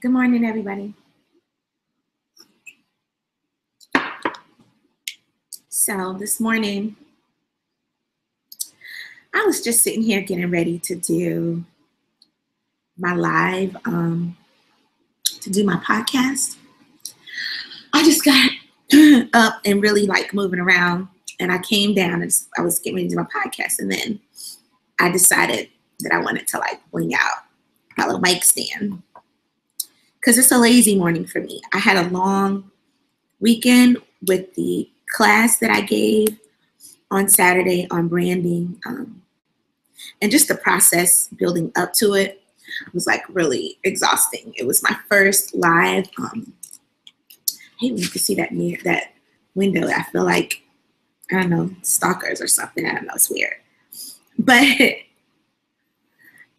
Good morning, everybody. So this morning, I was just sitting here getting ready to do my live, to do my podcast. I just got up and really moving around, and I came down and I was getting ready to do my podcast, and then I decided that I wanted to bring out my little mic stand because it's a lazy morning for me. I had a long weekend with the class that I gave on Saturday on branding, and just the process building up to it was really exhausting. It was my first live. I hate when you can see that window. I feel like, I don't know, stalkers or something. I don't know, it's weird. But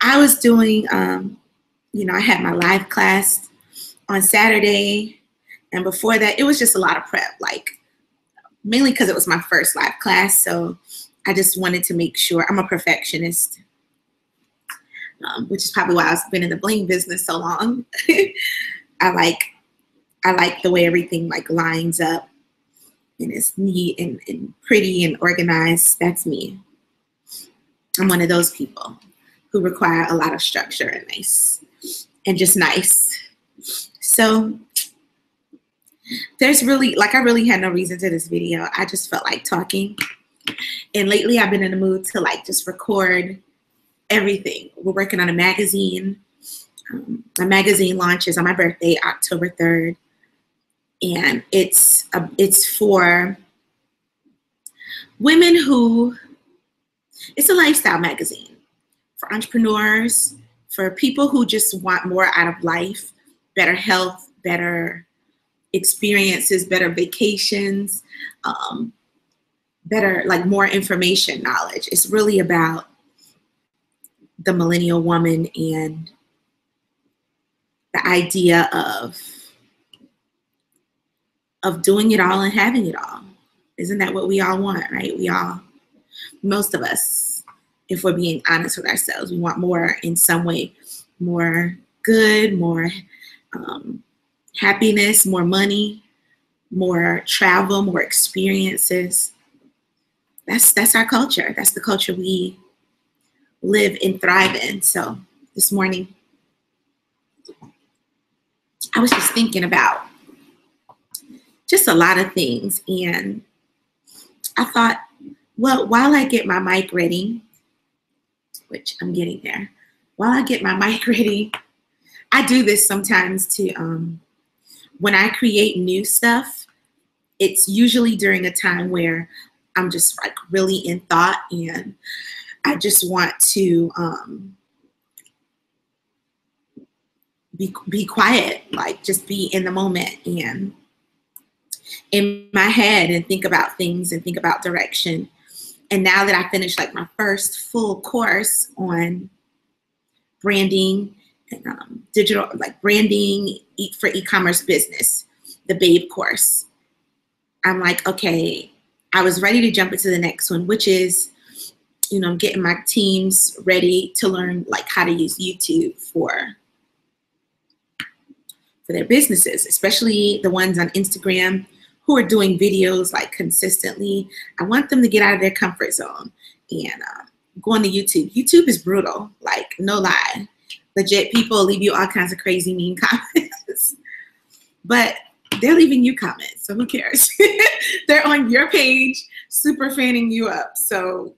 I was doing, I had my live class on Saturday, and before that, it was just a lot of prep, mainly because it was my first live class. So I just wanted to make sure. I'm a perfectionist, which is probably why I've been in the bling business so long. I like the way everything lines up and is neat and pretty and organized. That's me. I'm one of those people who require a lot of structure and just nice. So there's really, I really had no reason to this video. I just felt like talking. And lately I've been in the mood to just record everything. We're working on a magazine. My magazine launches on my birthday, October 3rd. And it's for women it's a lifestyle magazine for entrepreneurs, for people who just want more out of life, better health, better experiences, better vacations, better, more information, knowledge. It's really about the millennial woman and the idea of doing it all and having it all. Isn't that what we all want, right? Most of us, if we're being honest with ourselves, we want more in some way, more good, more happiness, more money, more travel, more experiences. That's our culture. That's the culture we live and thrive in. So this morning, I was just thinking about just a lot of things. And I thought, well, while I get my mic ready, which I'm getting there, while I get my mic ready, I do this sometimes to, when I create new stuff, it's usually during a time where I'm just really in thought and I just want to be quiet, just be in the moment and in my head and think about things and think about direction. And now that I finished my first full course on branding and digital, branding for e-commerce business, the BABE course, I'm okay, I was ready to jump into the next one, which is, getting my teams ready to learn how to use YouTube for their businesses, especially the ones on Instagram who are doing videos consistently. I want them to get out of their comfort zone and go on to YouTube. YouTube is brutal, no lie. Legit, people leave you all kinds of crazy mean comments, but they're leaving you comments, so who cares? They're on your page, super fanning you up. So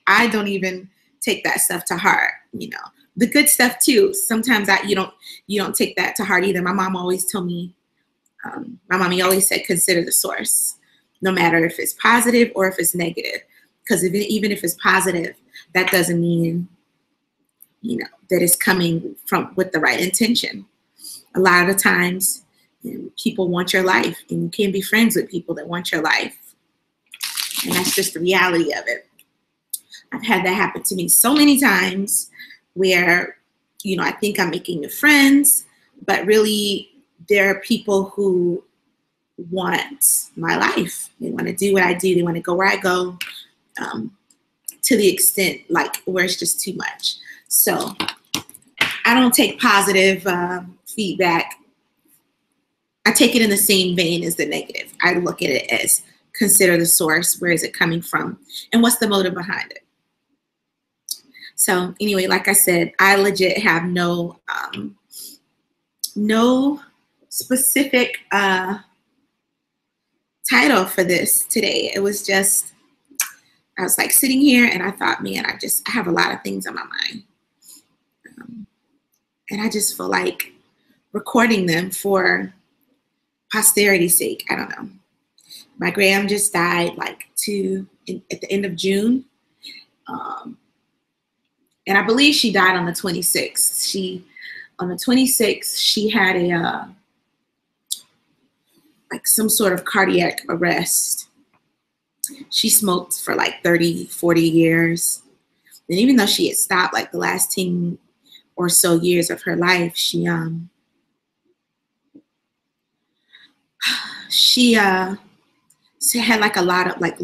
I don't even take that stuff to heart, The good stuff too, sometimes you don't take that to heart either. My mom always told me, my mommy always said, consider the source, no matter if it's positive or if it's negative. Because even if it's positive, that doesn't mean, that it's coming with the right intention. A lot of the times, people want your life, and you can't be friends with people that want your life. And that's just the reality of it. I've had that happen to me so many times where, I think I'm making new friends, but really there are people who want my life. They want to do what I do. They want to go where I go, to the extent where it's just too much. So I don't take positive feedback. I take it in the same vein as the negative. I look at it as consider the source. Where is it coming from? And what's the motive behind it? So anyway, like I said, I legit have no specific title for this today. It was just, I was like sitting here and I thought, man, I have a lot of things on my mind. And I just feel like recording them for posterity's sake. I don't know. My gram just died like at the end of June. And I believe she died on the 26th. On the 26th, she had a, like some sort of cardiac arrest. She smoked for like 30, 40 years. And even though she had stopped like the last 10 or so years of her life, she had like a lot of like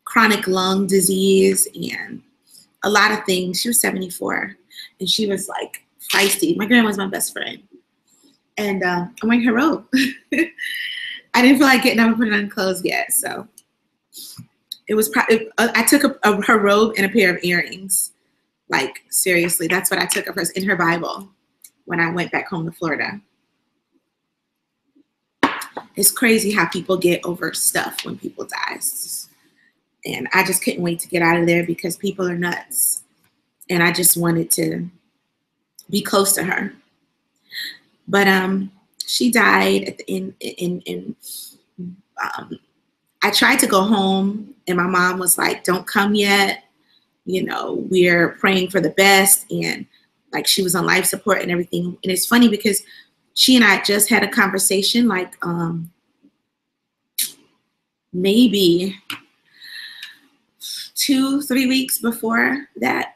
chronic lung disease and a lot of things. She was 74 and she was like feisty. My grandma was my best friend. And I'm wearing her robe. I didn't feel like getting up and putting on clothes yet. So it was I took her robe and a pair of earrings. Like seriously, that's what I took of hers in her Bible when I went back home to Florida. It's crazy how people get over stuff when people die. And I just couldn't wait to get out of there because people are nuts. And I just wanted to be close to her. But she died at the end. I tried to go home and my mom was like, don't come yet. You know, we're praying for the best. And like she was on life support and everything. And it's funny because she and I just had a conversation like maybe 2-3 weeks before that.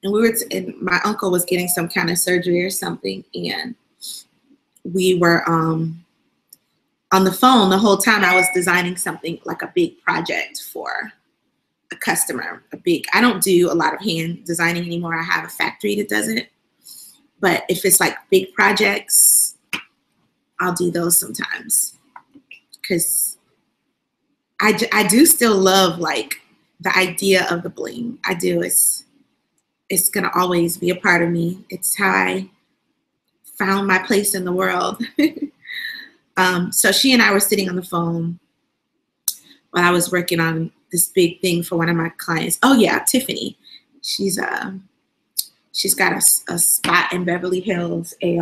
And and my uncle was getting some kind of surgery or something. And we were on the phone the whole time. I was designing something like a big project for a customer, I don't do a lot of hand designing anymore. I have a factory that does it. But if it's like big projects, I'll do those sometimes. Because I do still love like the idea of the bling. I do. It's gonna always be a part of me. It's how I found my place in the world. So she and I were sitting on the phone while I was working on this big thing for one of my clients. Oh yeah, Tiffany. She's got a spot in Beverly Hills. I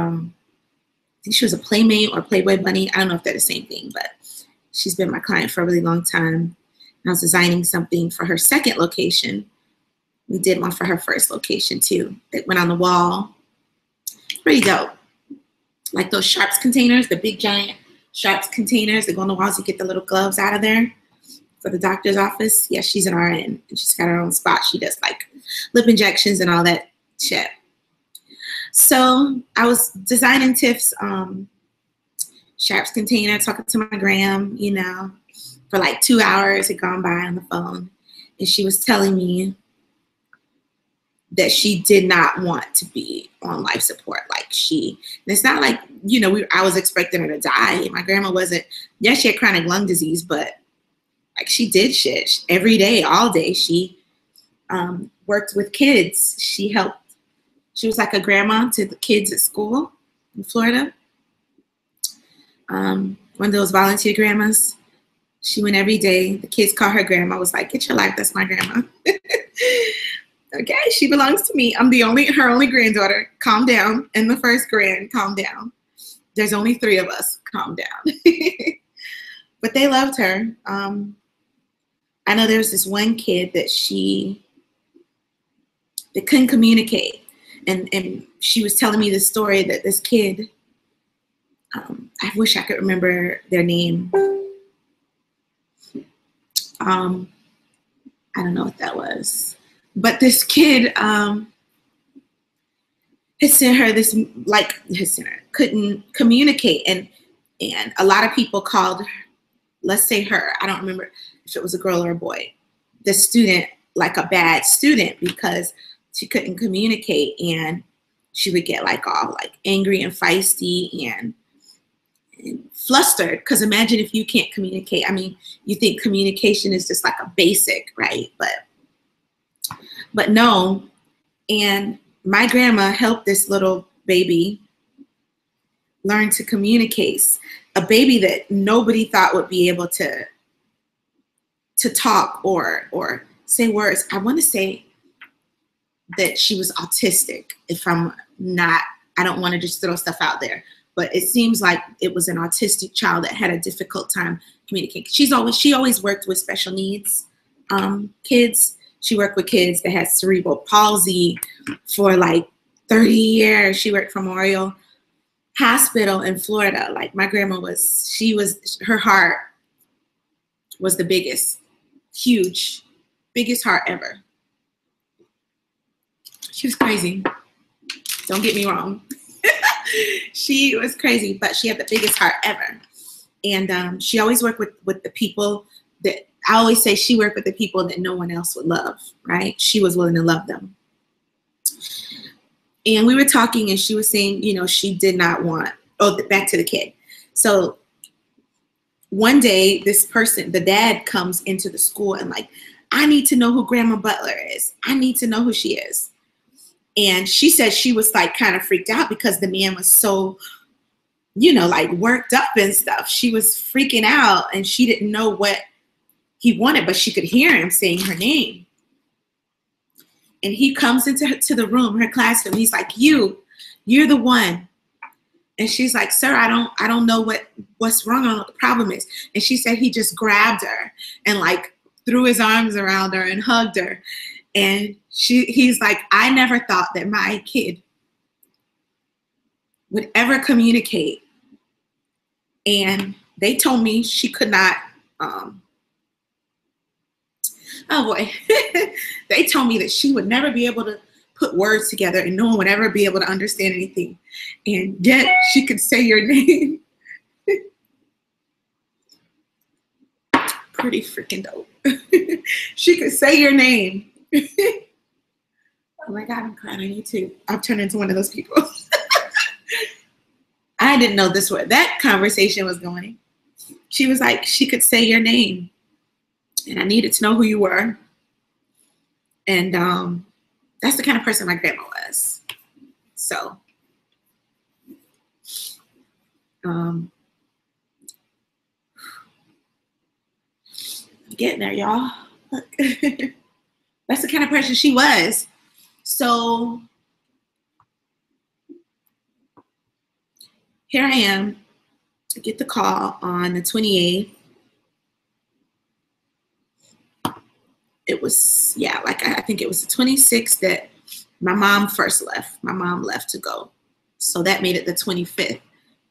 think she was a Playmate or Playboy Bunny. I don't know if they're the same thing, but she's been my client for a really long time. I was designing something for her second location. We did one for her first location too. That went on the wall. Pretty dope. Like those Sharps containers, the big giant Sharps containers that go on the walls. You get the little gloves out of there for the doctor's office. Yeah, she's an RN and she's got her own spot. She does like lip injections and all that shit. So I was designing Tiff's Sharps container, talking to my gram, you know, for like 2 hours had gone by on the phone. And she was telling me that she did not want to be on life support. Like and it's not like, you know, I was expecting her to die. My grandma wasn't, yeah, she had chronic lung disease, but like she did shit every day, all day. She worked with kids. She was like a grandma to the kids at school in Florida. One of those volunteer grandmas. She went every day. The kids call her grandma. I was like, get your life, that's my grandma. Okay, she belongs to me. I'm her only granddaughter. Calm down. And the first grand, calm down. There's only 3 of us. Calm down. But they loved her. I know there was this one kid that couldn't communicate. And she was telling me the story that this kid, I wish I could remember their name. I don't know what that was. But this kid couldn't communicate. And a lot of people called, let's say her, I don't remember if it was a girl or a boy, the student like a bad student because she couldn't communicate. And she would get like all like angry and feisty and flustered. Because imagine if you can't communicate. I mean, you think communication is just like a basic, right? But no. And my grandma helped this little baby learn to communicate. A baby that nobody thought would be able to talk or say words. I want to say that she was autistic. If I'm not, I don't want to just throw stuff out there, but it seems like it was an autistic child that had a difficult time communicating. She always worked with special needs kids. She worked with kids that had cerebral palsy for like 30 years. She worked for Memorial Hospital in Florida. Like my grandma her heart was the biggest, huge, biggest heart ever. She was crazy. Don't get me wrong. She was crazy, but she had the biggest heart ever. And she always worked with the people that, I always say she worked with the people that no one else would love, right? She was willing to love them. And we were talking and she was saying, you know, she did not want, back to the kid. So one day this person, the dad comes into the school and like, I need to know who Grandma Butler is. I need to know who she is. And she said she was like kind of freaked out because the man was so, you know, like worked up and stuff. She was freaking out and she didn't know what he wanted, but she could hear him saying her name. And he comes into the room, her classroom. He's like, you're the one. And she's like, sir, I don't know what's wrong. I don't know what the problem is. And she said he just grabbed her and like threw his arms around her and hugged her. And he's like, I never thought that my kid would ever communicate. And they told me she could not, oh boy, they told me that she would never be able to put words together and no one would ever be able to understand anything. And yet she could say your name. Pretty freaking dope. She could say your name. Oh my God, I'm crying on YouTube. I've turned into one of those people. I didn't know that conversation was going. She was like, she could say your name. And I needed to know who you were. And that's the kind of person my grandma was. So, I'm getting there, y'all. Look. That's the kind of person she was. So, here I am. I get the call on the 28th. It was, yeah, like I think it was the 26th that my mom first left. My mom left to go. So that made it the 25th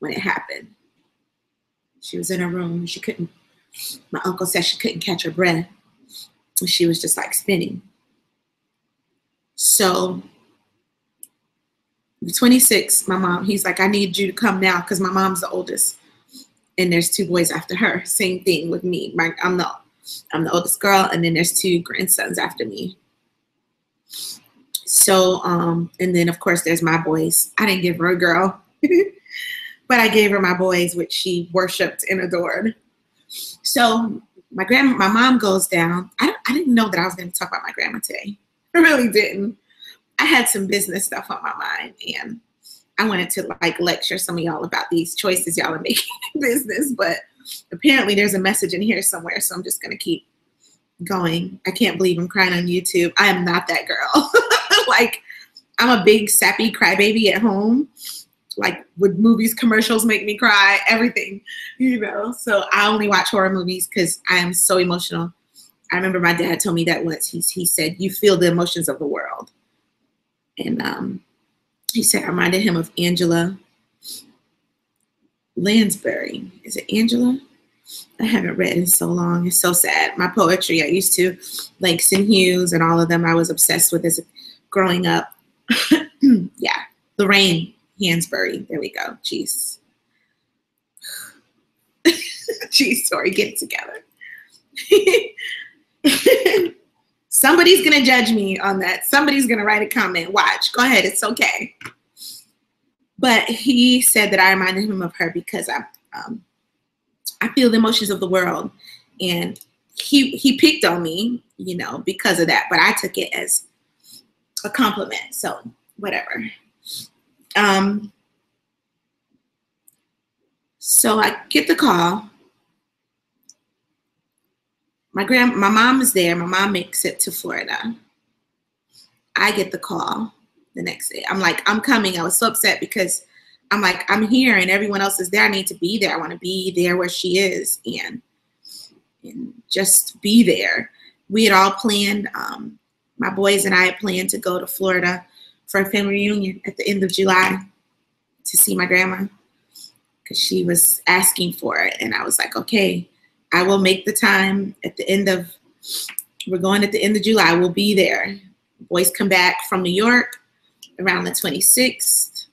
when it happened. She was in her room. She couldn't, my uncle said she couldn't catch her breath. She was just like spinning. So the 26th, my mom, he's like, I need you to come now because my mom's the oldest. And there's 2 boys after her. Same thing with me. I'm the oldest girl, and then there's 2 grandsons after me. So, and then of course there's my boys. I didn't give her a girl, but I gave her my boys, which she worshipped and adored. So my mom goes down. I didn't know that I was going to talk about my grandma today. I really didn't. I had some business stuff on my mind, and I wanted to like lecture some of y'all about these choices y'all are making in business, but apparently there's a message in here somewhere, so I'm just going to keep going. I can't believe I'm crying on YouTube. I am not that girl. Like, I'm a big sappy crybaby at home. Like, with movies, commercials make me cry, everything, you know. So I only watch horror movies because I am so emotional. I remember my dad told me that once. He said, you feel the emotions of the world. And he said, I reminded him of Angela Lansbury. Is it Angela? I haven't read in so long. It's so sad. My poetry, I used to, Langston Hughes and all of them, I was obsessed with as growing up. Yeah, Lorraine Hansberry. There we go. Jeez. Jeez, sorry, get it together. Somebody's going to judge me on that. Somebody's going to write a comment. Watch. Go ahead. It's okay. But he said that I reminded him of her because I feel the emotions of the world, and he picked on me, you know, because of that. But I took it as a compliment, so whatever. So I get the call. My mom is there. My mom makes it to Florida. I get the call the next day. I'm like, I'm coming. I was so upset because I'm like, I'm here and everyone else is there. I need to be there. I want to be there where she is and just be there. We had all planned, my boys and I had planned to go to Florida for a family reunion at the end of July to see my grandma because she was asking for it. And I was like, okay, I will make the time at the end of, we're going at the end of July. We'll be there. Boys come back from New York around the 26th.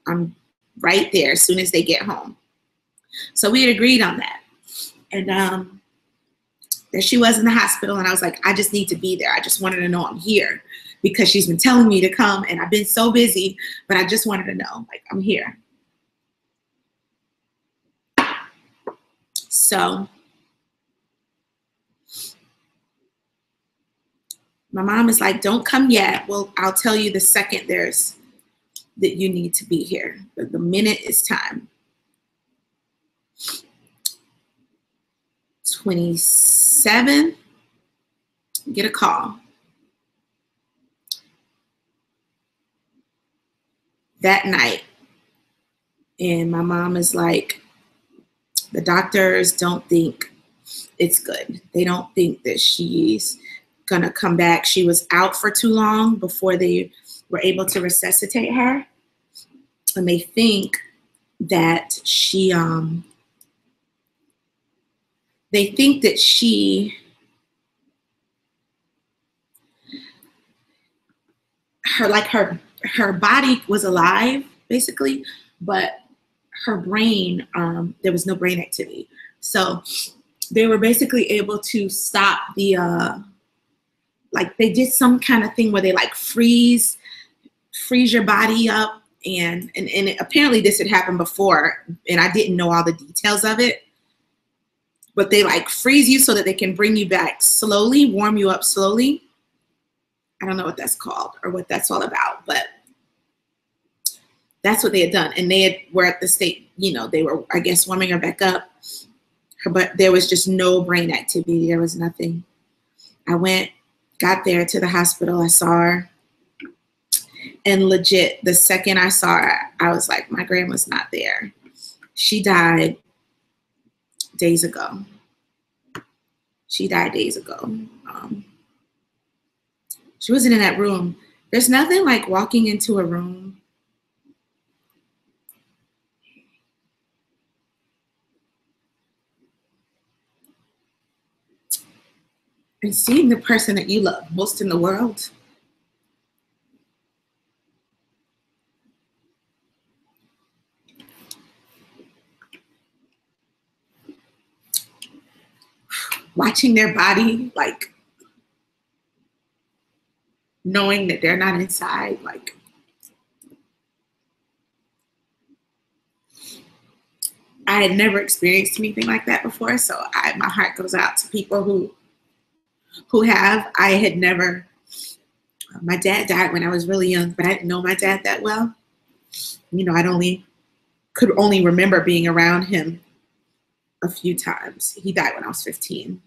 I'm right there as soon as they get home. So we had agreed on that. And there she was in the hospital. And I was like, I just need to be there. I just wanted to know I'm here because she's been telling me to come. And I've been so busy, but I just wanted to know, like, I'm here. So my mom is like, don't come yet. Well, I'll tell you the second that you need to be here. The minute is time. 27, get a call. That night. And my mom is like, the doctors don't think it's good. They don't think that she's gonna come back. She was out for too long before they were able to resuscitate her. And they think that she, her body was alive basically, but her brain, there was no brain activity. So they were basically able to stop the, like they did some kind of thing where they like freeze your body up. And apparently this had happened before and I didn't know all the details of it, but they like freeze you so that they can bring you back slowly, warm you up slowly. I don't know what that's called or what that's all about, but that's what they had done. And were at the state, you know, they were, I guess, warming her back up, but there was just no brain activity. There was nothing. I got there to the hospital. I saw her. And legit, the second I saw her, I was like, my grandma's not there. She died days ago. She died days ago. She wasn't in that room. There's nothing like walking into a room and seeing the person that you love most in the world. Watching their body, like knowing that they're not inside, like I had never experienced anything like that before. So my heart goes out to people who have. I had never, my dad died when I was really young, but I didn't know my dad that well. You know, could only remember being around him a few times. He died when I was 15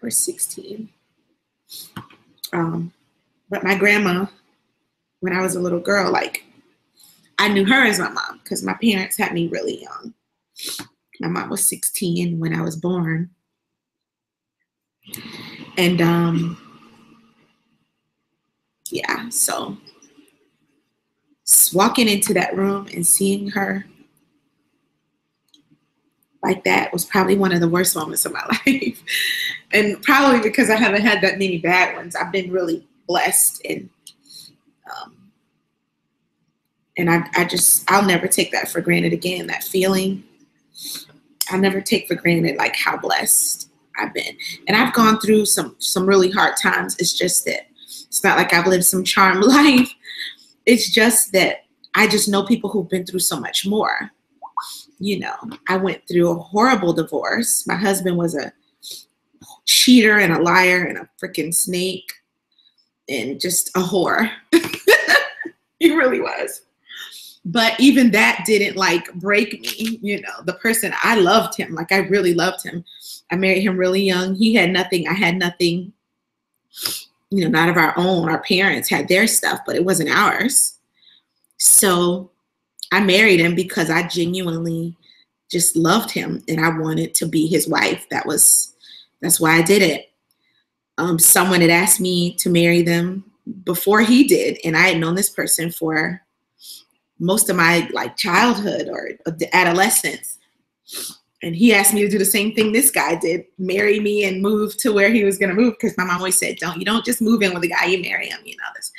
or 16. But my grandma, when I was a little girl, like I knew her as my mom because my parents had me really young. My mom was 16 when I was born. And yeah, so walking into that room and seeing her like that was probably one of the worst moments of my life. And probably because I haven't had that many bad ones. I've been really blessed and I'll never take that for granted again, that feeling. I'll never take for granted like how blessed I've been. And I've gone through some really hard times. It's just that it's not like I've lived some charmed life. It's just that I just know people who've been through so much more. You know, I went through a horrible divorce. My husband was a cheater and a liar and a freaking snake and just a whore. He really was. But even that didn't like break me. You know, the person, I loved him. Like I really loved him. I married him really young. He had nothing. I had nothing, you know, not of our own. Our parents had their stuff, but it wasn't ours. So I married him because I genuinely just loved him and I wanted to be his wife. That's why I did it. Someone had asked me to marry them before he did, and I had known this person for most of my like childhood or adolescence. And he asked me to do the same thing this guy did, marry me and move to where he was going to move. Because my mom always said, you don't just move in with a guy, you marry him. You know, this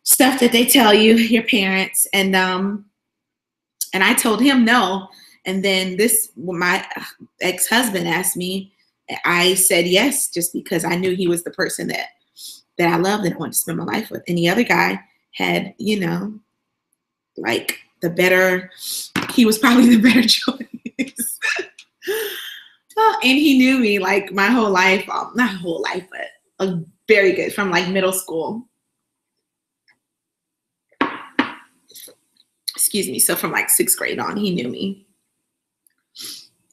stuff that they tell you, your parents. And I told him no. And then when my ex-husband asked me, I said yes, just because I knew he was the person that I loved and I wanted to spend my life with. And the other guy had, you know, like he was probably the better choice. And he knew me like my whole life, not whole life, but a very good, from like middle school. Excuse me. So from like 6th grade on, he knew me.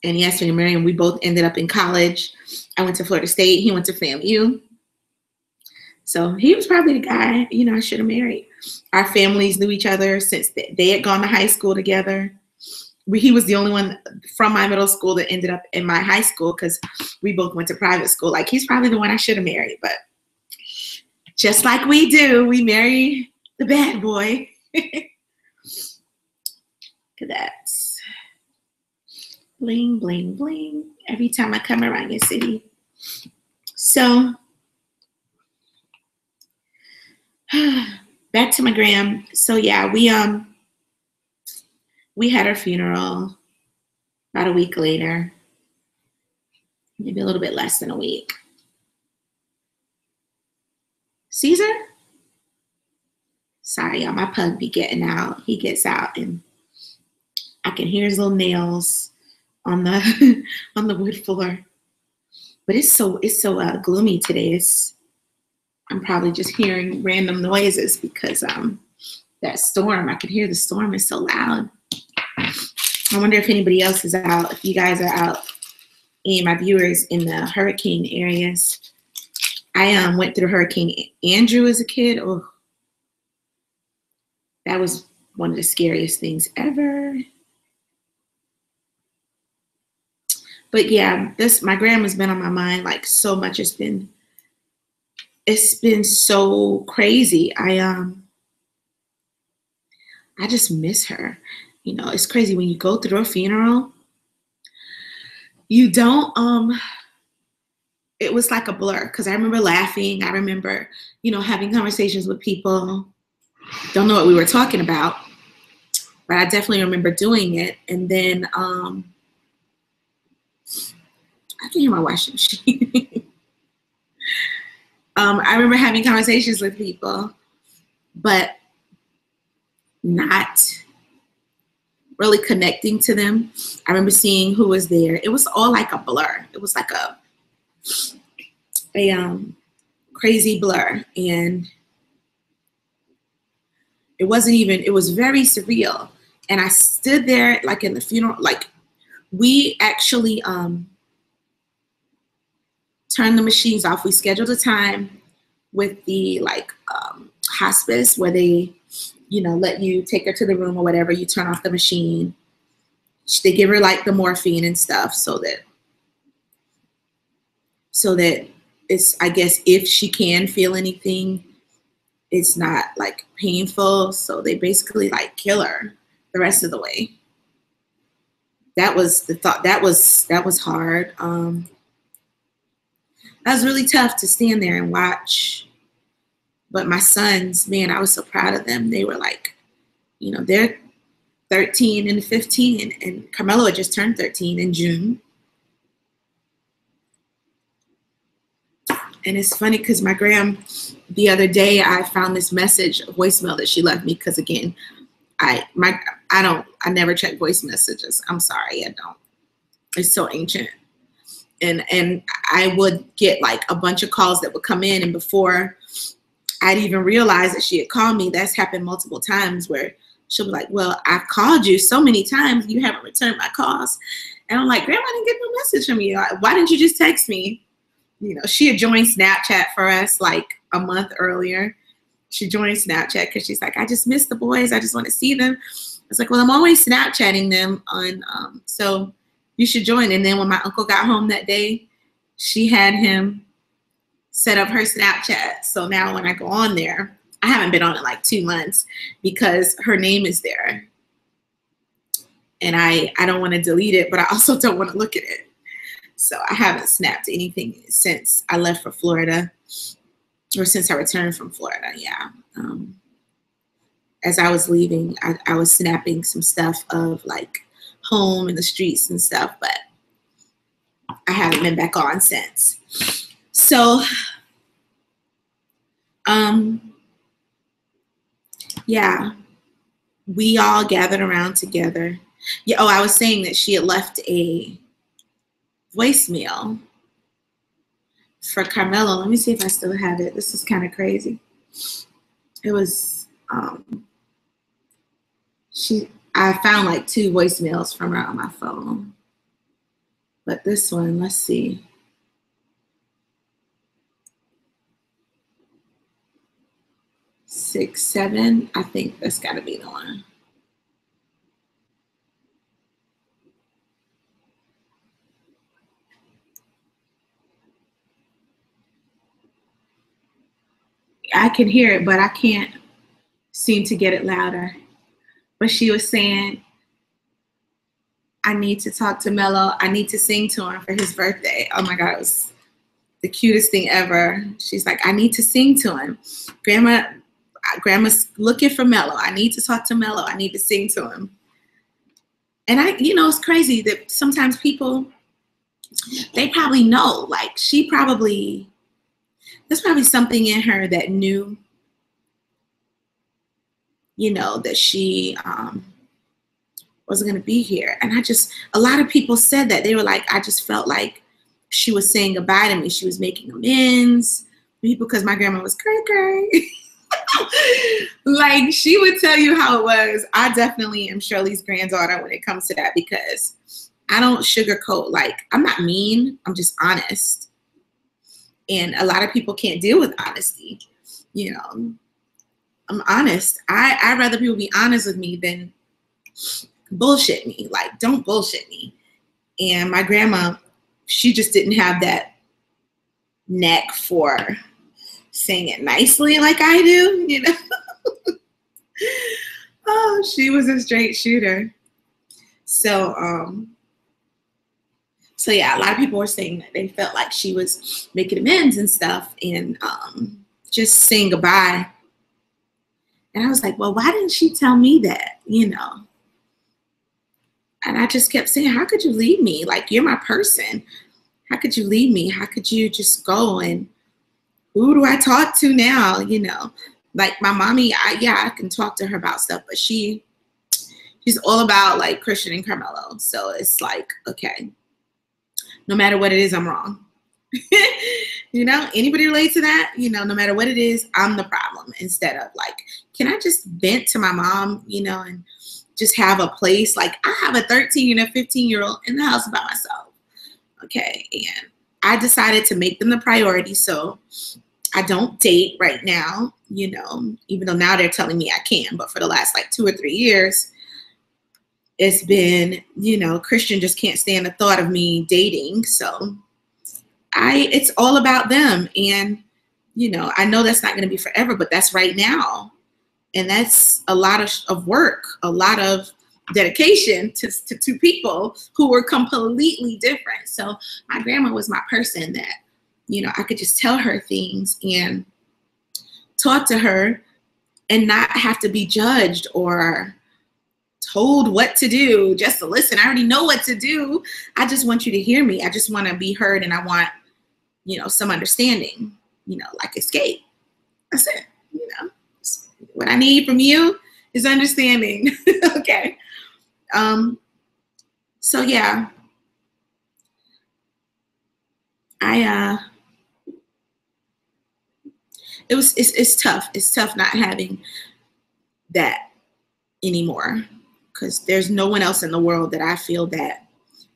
And he asked me to marry him. We both ended up in college. I went to Florida State. He went to FAMU. So he was probably the guy, you know, I should have married. Our families knew each other since they had gone to high school together. He was the only one from my middle school that ended up in my high school because we both went to private school. Like, he's probably the one I should have married. But just like we do, we marry the bad boy. Look at that. Bling, bling, bling. Every time I come around your city. So, back to my gram. So yeah, we had our funeral about a week later, maybe a little bit less than a week. Caesar? Sorry, y'all, my pug be getting out. He gets out and I can hear his little nails on the on the wood floor. But it's so gloomy today. I'm probably just hearing random noises because that storm, I could hear the storm is so loud. I wonder if anybody else is out, if you guys are out, and my viewers in the hurricane areas. I went through Hurricane Andrew as a kid. Oh, that was one of the scariest things ever. But yeah, my grandma's been on my mind like so much. It's been so crazy. I just miss her. You know, it's crazy when you go through a funeral. You don't it was like a blur because I remember laughing. I remember, you know, having conversations with people. Don't know what we were talking about, but I definitely remember doing it. And then I can hear my washing machine. I remember having conversations with people, but not really connecting to them. I remember seeing who was there. It was all like a blur. It was like a crazy blur. And it was very surreal. And I stood there like in the funeral, like we actually turned the machines off. We scheduled a time with the hospice where they, you know, let you take her to the room or whatever. You turn off the machine. They give her like the morphine and stuff so that it's, I guess, if she can feel anything, it's not like painful. So they basically like kill her the rest of the way. That was the thought. That was hard. That was really tough to stand there and watch. But my sons, man, I was so proud of them. They were like, you know, they're 13 and 15, and Carmelo had just turned 13 in June. And it's funny because my gram, the other day, I found this message, a voicemail that she left me because, again, I never check voice messages. I'm sorry, I don't. It's so ancient. And I would get like a bunch of calls that would come in, and before I'd even realize that she had called me, that's happened multiple times where she'll be like, well, I've called you so many times, you haven't returned my calls. And I'm like, Grandma, I didn't get no message from you. Why didn't you just text me? You know, she had joined Snapchat for us like a month earlier. She joined Snapchat because she's like, I just miss the boys. I just want to see them. I was like, well, I'm always Snapchatting them on, so you should join. And then when my uncle got home that day, she had him set up her Snapchat. So now when I go on there, I haven't been on it like 2 months because her name is there. And I don't want to delete it, but I also don't want to look at it. So I haven't snapped anything since I left for Florida, or since I returned from Florida, yeah. As I was leaving, I was snapping some stuff of like home and the streets and stuff, but I haven't been back on since. So, yeah, we all gathered around together. Yeah. Oh, I was saying that she had left a voicemail for Carmelo. Let me see if I still have it. This is kind of crazy. It was, I found like 2 voicemails from her on my phone. But this one, let's see. Six, 7, I think that's gotta be the one. I can hear it, but I can't seem to get it louder. But she was saying, I need to talk to Mello. I need to sing to him for his birthday. Oh my God, it was the cutest thing ever. She's like, I need to sing to him. Grandma's looking for Mello. I need to talk to Mello. I need to sing to him. And it's crazy that sometimes people, they probably know, like there's probably something in her that knew, that she wasn't going to be here. And a lot of people said that. They were like, I just felt like she was saying goodbye to me. She was making amends. Because my grandma was cray. Like, she would tell you how it was. I definitely am Shirley's granddaughter when it comes to that, because I don't sugarcoat. Like, I'm not mean. I'm just honest. And a lot of people can't deal with honesty. I'm honest. I'd rather people be honest with me than bullshit me. Like, don't bullshit me. And my grandma, she just didn't have that neck for saying it nicely like I do, Oh, she was a straight shooter. So yeah, a lot of people were saying that they felt like she was making amends and stuff, and just saying goodbye. And I was like, well, why didn't she tell me that, And I just kept saying, how could you leave me? Like, you're my person. How could you leave me? How could you just go? And who do I talk to now? Like my mommy, I can talk to her about stuff, but she's all about like Christian and Carmelo. So it's like, okay, no matter what it is, I'm wrong. Anybody relate to that? No matter what it is, I'm the problem, instead of like, can I just vent to my mom, and just have a place? Like, I have a 13 and a 15-year-old in the house by myself. Okay. And I decided to make them the priority. So I don't date right now, even though now they're telling me I can, but for the last like 2 or 3 years, it's been, Christian just can't stand the thought of me dating. So it's all about them. And, I know that's not going to be forever, but that's right now. And that's a lot of work, a lot of dedication to 2 people who were completely different. So my grandma was my person that, I could just tell her things and talk to her and not have to be judged or told what to do, just to listen. I already know what to do. I just want you to hear me. I just want to be heard, and I want, some understanding, like escape. That's it. What I need from you His understanding. Okay. So yeah, it's tough. It's tough not having that anymore, because there's no one else in the world that I feel that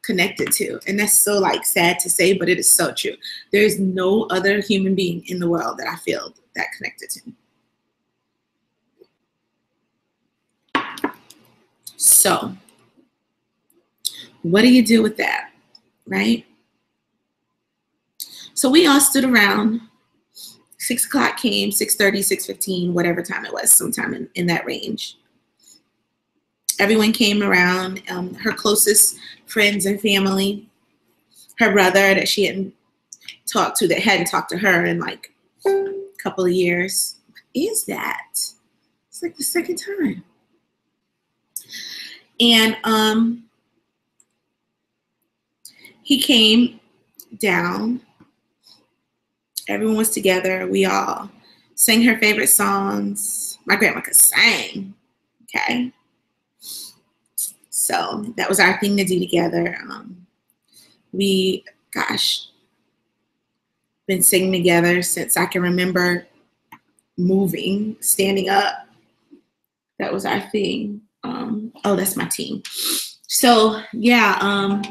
connected to. And that's so like sad to say, but it is so true. There's no other human being in the world that I feel that connected to. So what do you do with that, right? So we all stood around. 6 o'clock came, 6:30, 6:15, whatever time it was, sometime in that range. Everyone came around, her closest friends and family, her brother that she hadn't talked to, that hadn't talked to her in like a couple of years. What is that? It's like the second time. And he came down. Everyone was together. We all sang her favorite songs. My grandma could sing. Okay. So that was our thing to do together. We, gosh, been singing together since I can remember moving, standing up. That was our thing. Oh, that's my team. So yeah,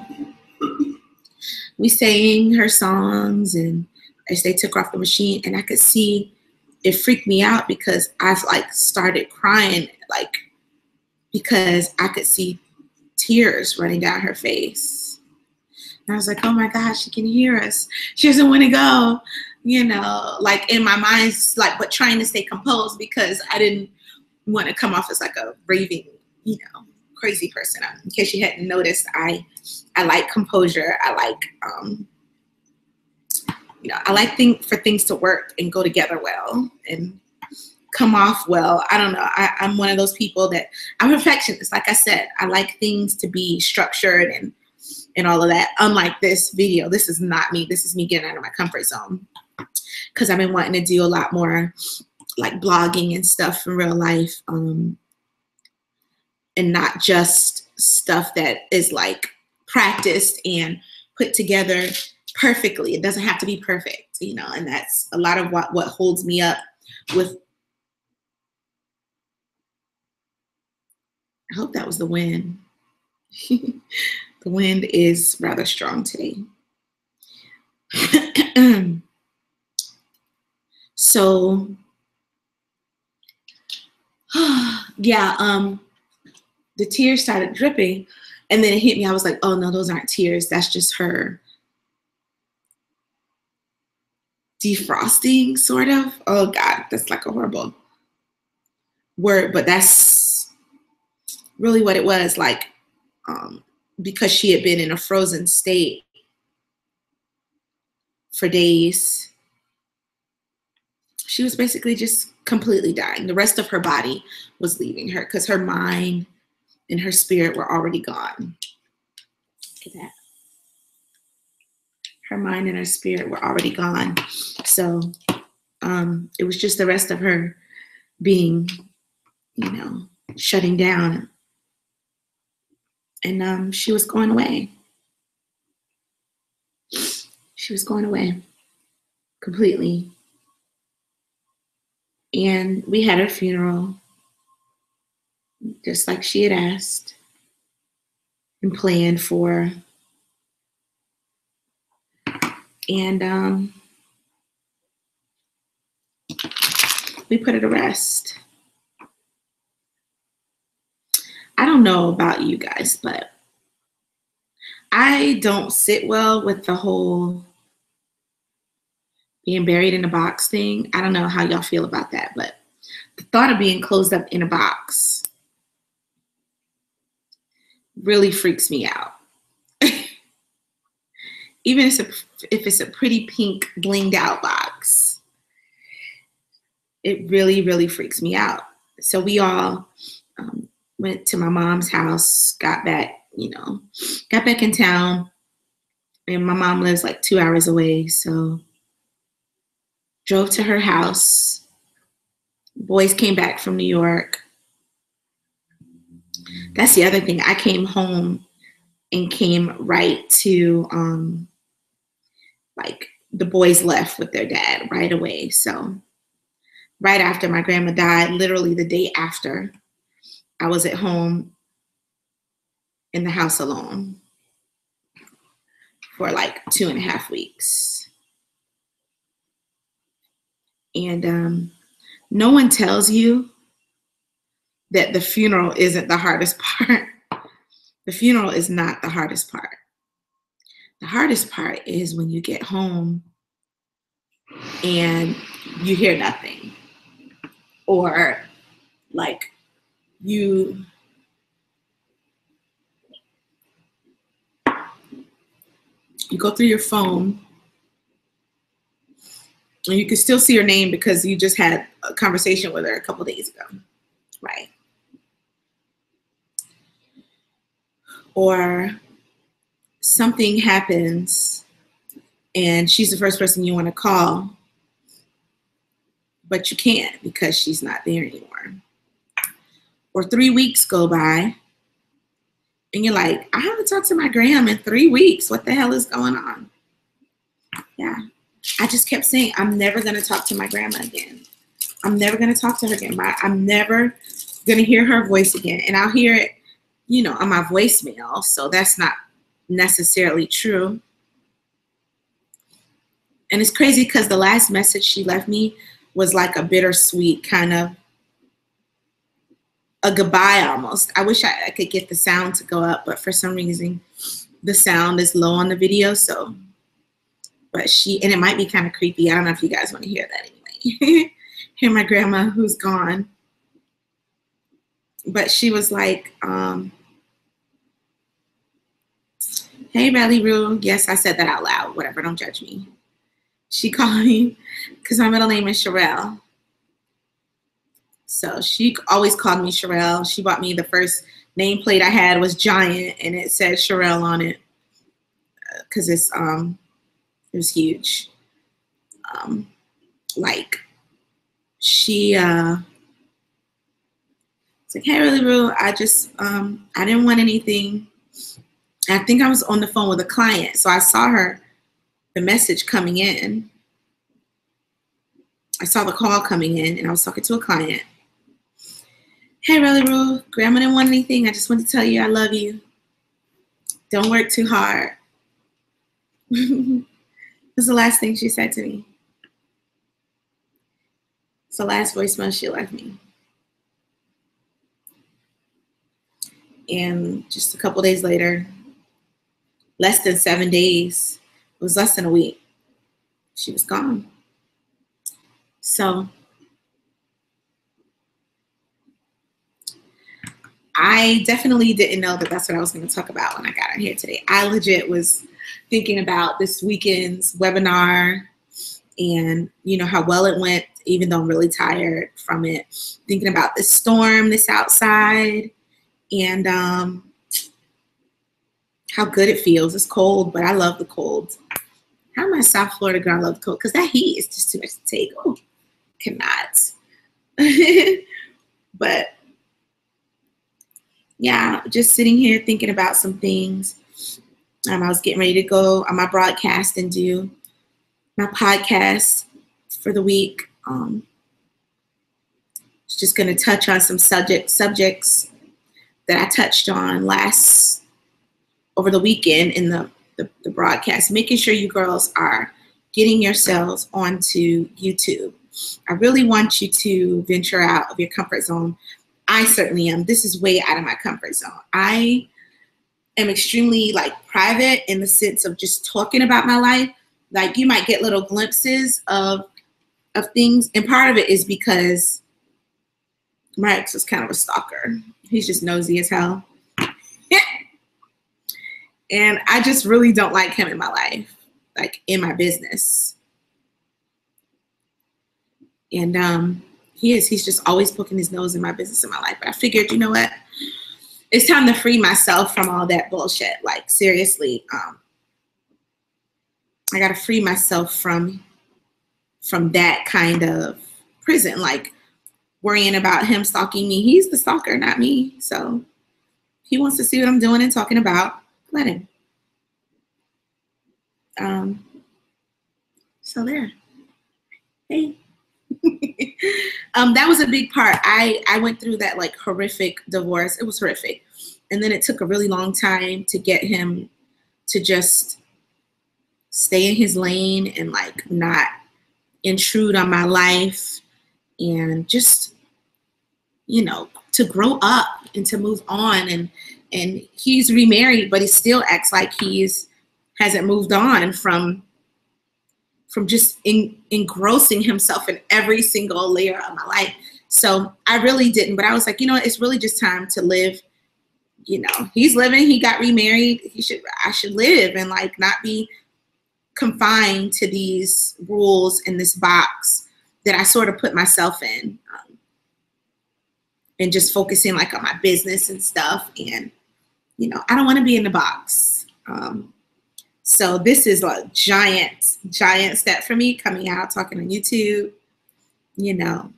we sang her songs, and as they took off the machine, and I could see it freaked me out because I like started crying, like, because I could see tears running down her face. And I was like, oh my gosh, she can hear us. She doesn't want to go, you know, like in my mind, like, but trying to stay composed because I didn't want to come off as like a raving, you know, crazy person. In case you hadn't noticed, I like composure. I like, you know, I like for things to work and go together well and come off well. I don't know. I'm one of those people that I'm perfectionist. Like I said, I like things to be structured and all of that. Unlike this video, this is not me. This is me getting out of my comfort zone, because I've been wanting to do a lot more like blogging and stuff in real life, and not just stuff that is like practiced and put together perfectly. It doesn't have to be perfect, you know, and that's a lot of what holds me up with. I hope that was the wind. The wind is rather strong today. So yeah, the tears started dripping, and then it hit me. I was like, oh no, those aren't tears. That's just her defrosting, sort of. Oh God, that's like a horrible word, but that's really what it was. Like, because she had been in a frozen state for days, she was basically just completely dying. The rest of her body was leaving her because her mind and her spirit were already gone. Look at that. Her mind and her spirit were already gone. So it was just the rest of her being, you know, shutting down. And she was going away. She was going away completely. And we had her funeral, just like she had asked and planned for. And we put her to rest. I don't know about you guys, but I don't sit well with the whole being buried in a box thing. I don't know how y'all feel about that, but the thought of being closed up in a box really freaks me out. Even if it's a pretty pink blinged out box, it really, really freaks me out. So we all went to my mom's house, got back in town, and my mom lives like 2 hours away. So drove to her house. Boys came back from New York. That's the other thing. I came home and came right to like the boys left with their dad right away. So right after my grandma died, literally the day after, I was at home in the house alone for like 2.5 weeks. And no one tells you that the funeral isn't the hardest part. The funeral is not the hardest part. The hardest part is when you get home and you hear nothing. Or like you go through your phone and you can still see her name because you just had a conversation with her a couple days ago, right? Or something happens and she's the first person you want to call, but you can't because she's not there anymore. Or 3 weeks go by and you're like, I haven't talked to my gram in 3 weeks. What the hell is going on? Yeah. I just kept saying, I'm never going to talk to my grandma again. I'm never going to talk to her again. I'm never going to hear her voice again. And I'll hear it, you know, on my voicemail. So that's not necessarily true. And it's crazy because the last message she left me was like a bittersweet kind of a goodbye almost. I wish I could get the sound to go up, but for some reason the sound is low on the video. So, but and it might be kind of creepy. I don't know if you guys want to hear that anyway. Hear my grandma who's gone. But she was like, hey, Rally Roo. Yes, I said that out loud. Whatever, don't judge me. She called me because my middle name is Sherelle. So she always called me Sherelle. She bought me the first nameplate I had was Giant, and it said Sherelle on it because it was huge. Like she it's like, hey, Really Roo, I just I didn't want anything. I think I was on the phone with a client, so I saw the message coming in. I saw the call coming in, and I was talking to a client. Hey, Really Roo, Grandma didn't want anything. I just want to tell you I love you. Don't work too hard. That's the last thing she said to me. It's the last voicemail she left me. And just a couple days later, less than 7 days, it was less than a week, she was gone. So I definitely didn't know that that's what I was going to talk about when I got on here today. I legit was thinking about this weekend's webinar and, you know, how well it went, even though I'm really tired from it. Thinking about this storm that's outside and how good it feels. It's cold, but I love the cold. How am I South Florida girl? I love the cold because that heat is just too much to take. Oh, cannot. But yeah, just sitting here thinking about some things. I was getting ready to go on my broadcast and do my podcast for the week. It's just going to touch on some subjects that I touched on over the weekend in the broadcast. Making sure you girls are getting yourselves onto YouTube. I really want you to venture out of your comfort zone. I certainly am. This is way out of my comfort zone. I am extremely private in the sense of just talking about my life. Like you might get little glimpses of things. And part of it is because my ex is kind of a stalker. He's just nosy as hell. And I just really don't like him in my life, like in my business. And he's just always poking his nose in my business in my life. But I figured, you know what? It's time to free myself from all that bullshit. Like seriously, I gotta free myself from that kind of prison, like worrying about him stalking me. He's the stalker, not me. So he wants to see what I'm doing and talking about, let him. So there. Hey. That was a big part. I went through that like horrific divorce. It was horrific. And then it took a really long time to get him to just stay in his lane and like not intrude on my life and just, you know, to grow up and to move on. And he's remarried, but he still acts like hasn't moved on from just engrossing himself in every single layer of my life. So I really didn't, but I was like, you know what, it's really just time to live. You know, he's living, he got remarried. I should live and like not be confined to these rules in this box that I sort of put myself in, and just focusing like on my business and stuff. And, you know, I don't want to be in the box. So this is a giant step for me, coming out, talking on YouTube, you know.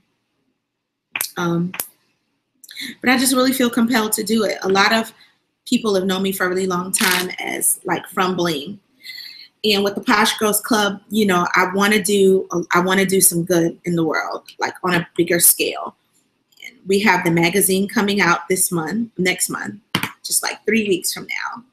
But I just really feel compelled to do it. A lot of people have known me for a really long time as like from Bling. And with the Posh Girls Club, you know, I want to do some good in the world, like on a bigger scale. And we have the magazine coming out next month, just like 3 weeks from now,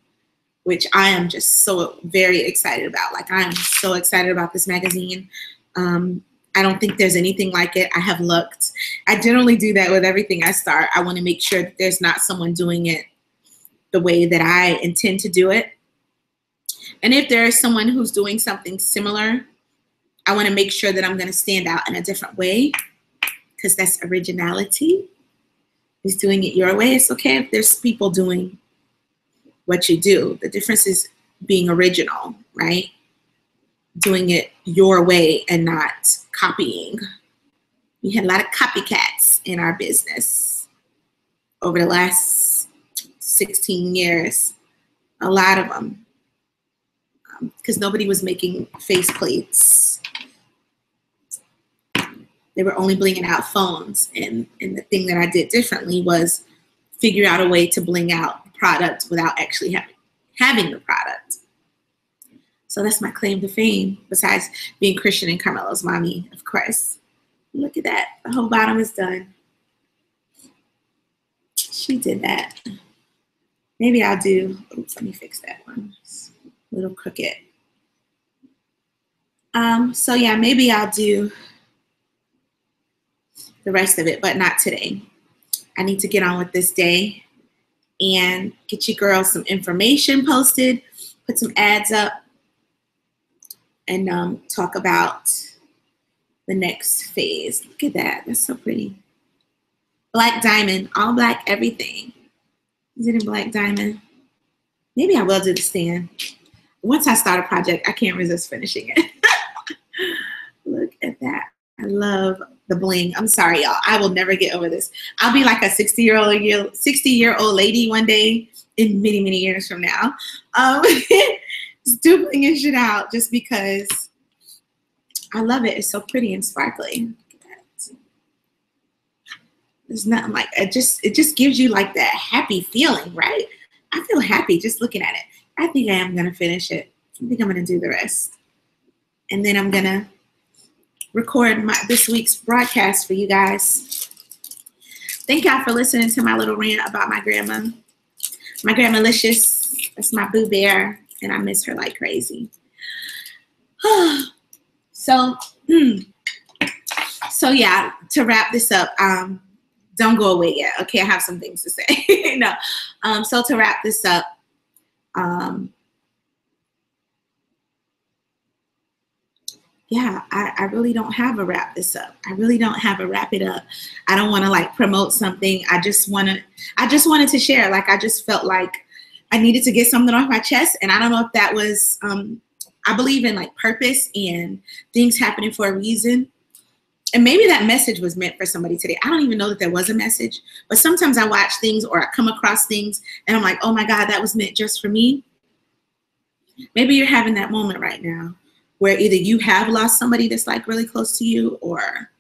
which I am just so very excited about. Like, I am so excited about this magazine. I don't think there's anything like it. I have looked. I generally do that with everything I start. I want to make sure that there's not someone doing it the way that I intend to do it. And if there is someone who's doing something similar, I want to make sure that I'm going to stand out in a different way, because that's originality. Is doing it your way. It's okay if there's people doing what you do. The difference is being original, right? Doing it your way and not copying. We had a lot of copycats in our business over the last 16 years. A lot of them. Because nobody was making face plates. They were only blinging out phones. And the thing that I did differently was figure out a way to bling out the product without actually having the product. So that's my claim to fame, besides being Christian and Carmelo's mommy, of course. Look at that. The whole bottom is done. She did that. Maybe I'll do, oops, let me fix that one. It's a little crooked. So yeah, maybe I'll do the rest of it, but not today. I need to get on with this day and get you girls some information posted, put some ads up, and talk about the next phase. Look at that. That's so pretty. Black diamond, all black, everything. Is it in black diamond? Maybe I will do the stand. Once I start a project, I can't resist finishing it. Look at that. I love the bling. I'm sorry, y'all. I will never get over this. I'll be like a 60-year-old lady one day in many, many years from now. Still blinging shit out just because I love it. It's so pretty and sparkly. Look at that. There's nothing like it. It just gives you like that happy feeling, right? I feel happy just looking at it. I think I am gonna finish it. I think I'm gonna do the rest, and then I'm gonna record this week's broadcast for you guys. Thank y'all for listening to my little rant about my grandma. My grandmalicious. That's my boo bear, and I miss her like crazy. So yeah, to wrap this up, don't go away yet. Okay, I have some things to say. No, so to wrap this up, yeah, I really don't have a wrap this up. I really don't have a wrap it up. I don't want to like promote something. I just wanted to share. Like, I just felt like I needed to get something off my chest. And I don't know if that was, I believe in like purpose and things happening for a reason. And maybe that message was meant for somebody today. I don't even know that there was a message, but sometimes I watch things or I come across things and I'm like, oh my God, that was meant just for me. Maybe you're having that moment right now where either you have lost somebody that's like really close to you, or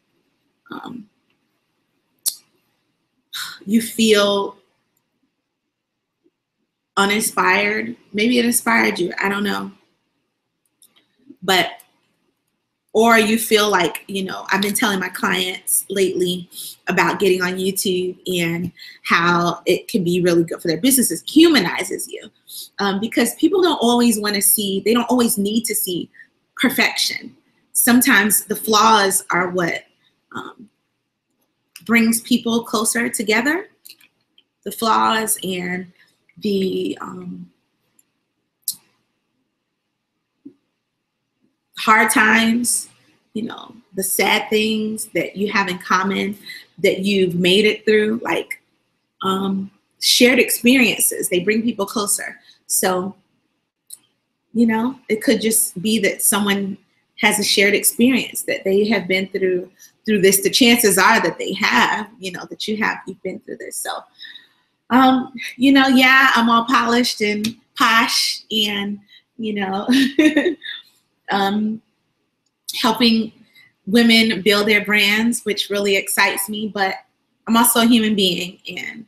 you feel uninspired. Maybe it inspired you. I don't know. But, or you feel like, you know, I've been telling my clients lately about getting on YouTube and how it can be really good for their businesses, humanizes you. Because people don't always want to see, they don't always need to see perfection. Sometimes the flaws are what brings people closer together. The flaws and the hard times, you know, the sad things that you have in common that you've made it through, like shared experiences, they bring people closer. So, you know, it could just be that someone has a shared experience that they have been through this. The chances are that they have, you know, that you've been through this. So, you know, yeah, I'm all polished and posh and, you know, helping women build their brands, which really excites me, but I'm also a human being, and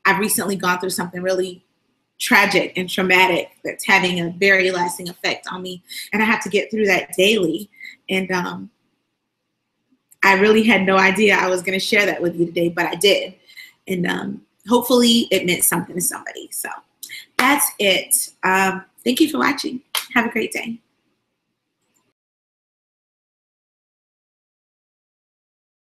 I've recently gone through something really tragic and traumatic that's having a very lasting effect on me, and I have to get through that daily. And I really had no idea I was going to share that with you today, but I did. And hopefully it meant something to somebody. So that's it. Thank you for watching. Have a great day.